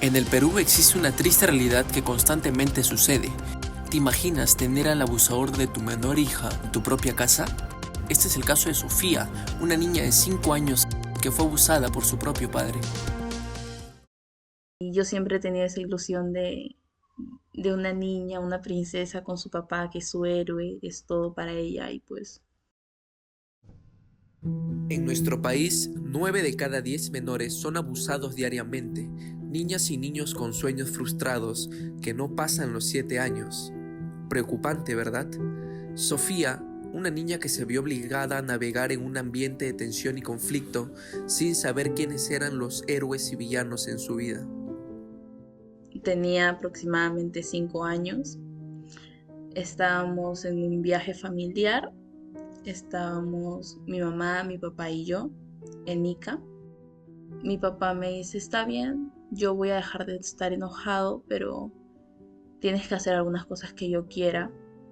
En el Perú existe una triste realidad que constantemente sucede. ¿Te imaginas tener al abusador de tu menor hija en tu propia casa? Este es el caso de Sofía, una niña de 5 años que fue abusada por su propio padre. Y yo siempre tenía esa ilusión de una niña, una princesa con su papá, que es su héroe, es todo para ella y pues En nuestro país, 9 de cada 10 menores son abusados diariamente, niñas y niños con sueños frustrados que no pasan los 7 años. Preocupante, ¿verdad? Sofía, una niña que se vio obligada a navegar en un ambiente de tensión y conflicto sin saber quiénes eran los héroes y villanos en su vida. tenía aproximadamente 5 años. Estábamos en un viaje familiar, estábamos mi mamá, mi papá y yo en Ica. Mi papá me dice, está bien, yo voy a dejar de estar enojado, pero tienes que hacer algunas cosas que yo quiera.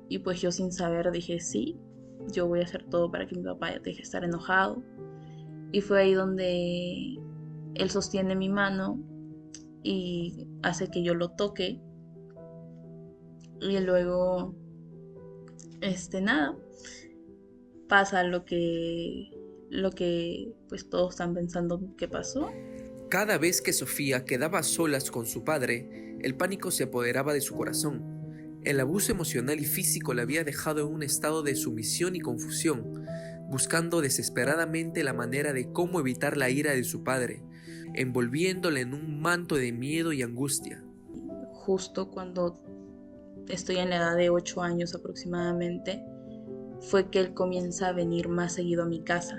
Y pues yo sin saber dije, sí, yo voy a hacer todo para que mi papá deje de estar enojado. Y fue ahí donde él sostiene mi mano y hace que yo lo toque. Y luego, nada, pasa lo que pues todos están pensando que pasó. Cada vez que Sofía quedaba a solas con su padre, el pánico se apoderaba de su corazón. El abuso emocional y físico la había dejado en un estado de sumisión y confusión, buscando desesperadamente la manera de cómo evitar la ira de su padre, envolviéndola en un manto de miedo y angustia. Justo cuando estoy en la edad de 8 años aproximadamente, fue que él comienza a venir más seguido a mi casa.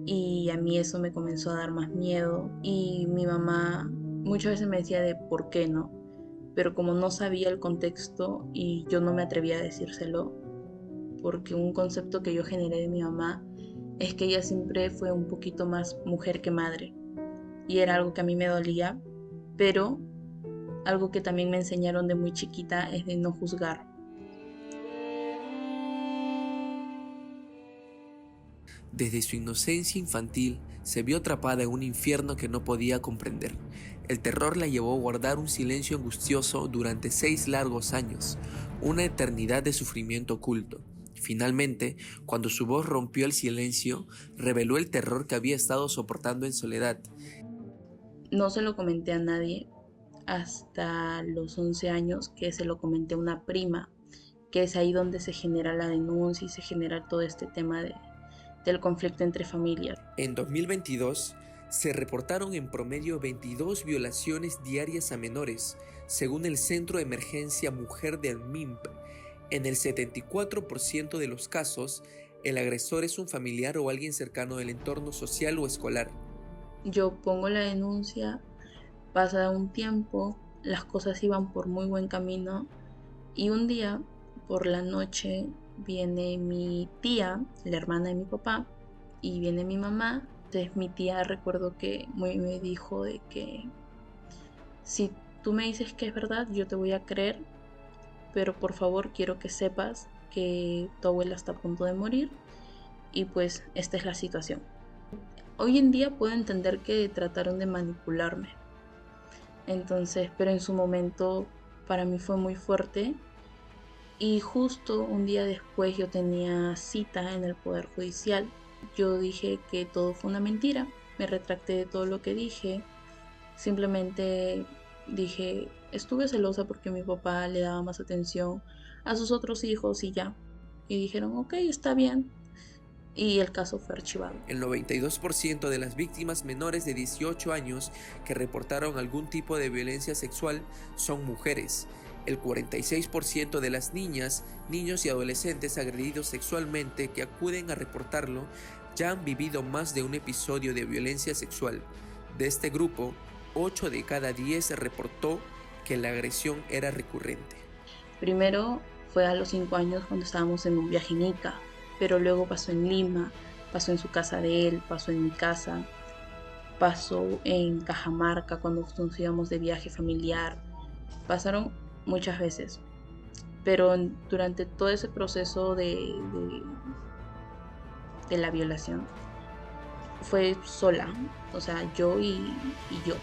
Y a mí eso me comenzó a dar más miedo. Y mi mamá muchas veces me decía de por qué no. Pero como no sabía el contexto y yo no me atrevía a decírselo, porque un concepto que yo generé de mi mamá es que ella siempre fue un poquito más mujer que madre. Y era algo que a mí me dolía, pero algo que también me enseñaron de muy chiquita es de no juzgar. Desde su inocencia infantil, se vio atrapada en un infierno que no podía comprender. El terror la llevó a guardar un silencio angustioso durante 6 largos años, una eternidad de sufrimiento oculto. Finalmente, cuando su voz rompió el silencio, reveló el terror que había estado soportando en soledad. No se lo comenté a nadie hasta los 11 años, que se lo comenté a una prima, que es ahí donde se genera la denuncia y se genera todo este tema del conflicto entre familias. En 2022, se reportaron en promedio 22 violaciones diarias a menores, según el Centro de Emergencia Mujer del MIMP. En el 74% de los casos, el agresor es un familiar o alguien cercano del entorno social o escolar. Yo pongo la denuncia, pasa un tiempo, las cosas iban por muy buen camino y un día por la noche viene mi tía, la hermana de mi papá, y viene mi mamá. Entonces mi tía recuerdo que me dijo de que si tú me dices que es verdad, yo te voy a creer, pero por favor quiero que sepas que tu abuela está a punto de morir y pues esta es la situación. Hoy en día puedo entender que trataron de manipularme, entonces, pero en su momento para mí fue muy fuerte y justo un día después yo tenía cita en el Poder Judicial. Yo dije que todo fue una mentira, me retracté de todo lo que dije, simplemente dije, estuve celosa porque mi papá le daba más atención a sus otros hijos y ya. Y dijeron, ok, está bien. Y el caso fue archivado. El 92% de las víctimas menores de 18 años que reportaron algún tipo de violencia sexual son mujeres. El 46% de las niñas, niños y adolescentes agredidos sexualmente que acuden a reportarlo ya han vivido más de un episodio de violencia sexual. De este grupo, 8 de cada 10 reportó que la agresión era recurrente. Primero fue a los 5 años cuando estábamos en un viaje en Ica, pero luego pasó en Lima, pasó en su casa de él, pasó en mi casa, pasó en Cajamarca cuando nos íbamos de viaje familiar. Pasaron muchas veces, pero durante todo ese proceso de la violación fue sola, o sea, yo y yo.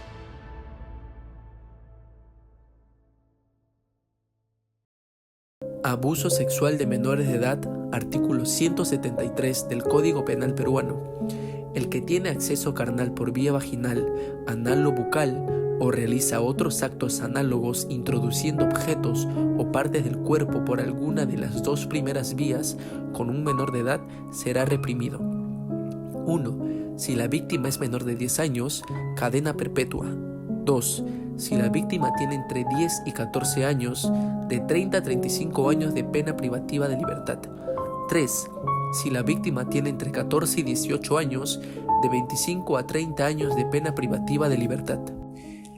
Abuso sexual de menores de edad, artículo 173 del Código Penal peruano. El que tiene acceso carnal por vía vaginal, anal o bucal, o realiza otros actos análogos introduciendo objetos o partes del cuerpo por alguna de las dos primeras vías con un menor de edad, será reprimido. 1. Si la víctima es menor de 10 años, cadena perpetua. 2. Si la víctima tiene entre 10 y 14 años, de 30 a 35 años de pena privativa de libertad. 3. Si la víctima tiene entre 14 y 18 años, de 25 a 30 años de pena privativa de libertad.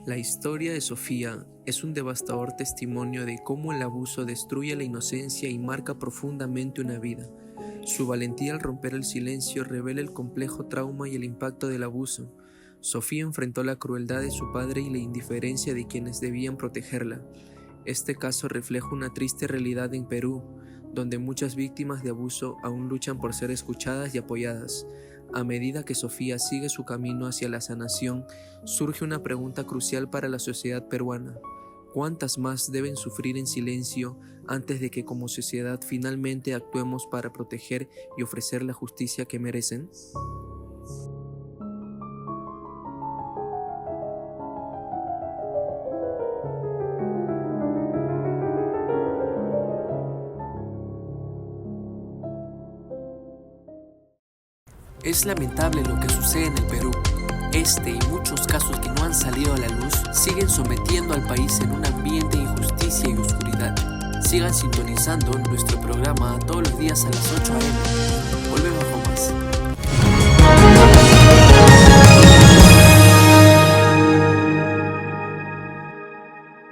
La historia de Sofía es un devastador testimonio de cómo el abuso destruye la inocencia y marca profundamente una vida. Su valentía al romper el silencio revela el complejo trauma y el impacto del abuso. Sofía enfrentó la crueldad de su padre y la indiferencia de quienes debían protegerla. Este caso refleja una triste realidad en Perú, donde muchas víctimas de abuso aún luchan por ser escuchadas y apoyadas. A medida que Sofía sigue su camino hacia la sanación, surge una pregunta crucial para la sociedad peruana. ¿Cuántas más deben sufrir en silencio antes de que como sociedad finalmente actuemos para proteger y ofrecer la justicia que merecen? Es lamentable lo que sucede en el Perú. Este y muchos casos que no han salido a la luz siguen sometiendo al país en un ambiente de injusticia y oscuridad. Sigan sintonizando nuestro programa todos los días a las 8 a.m.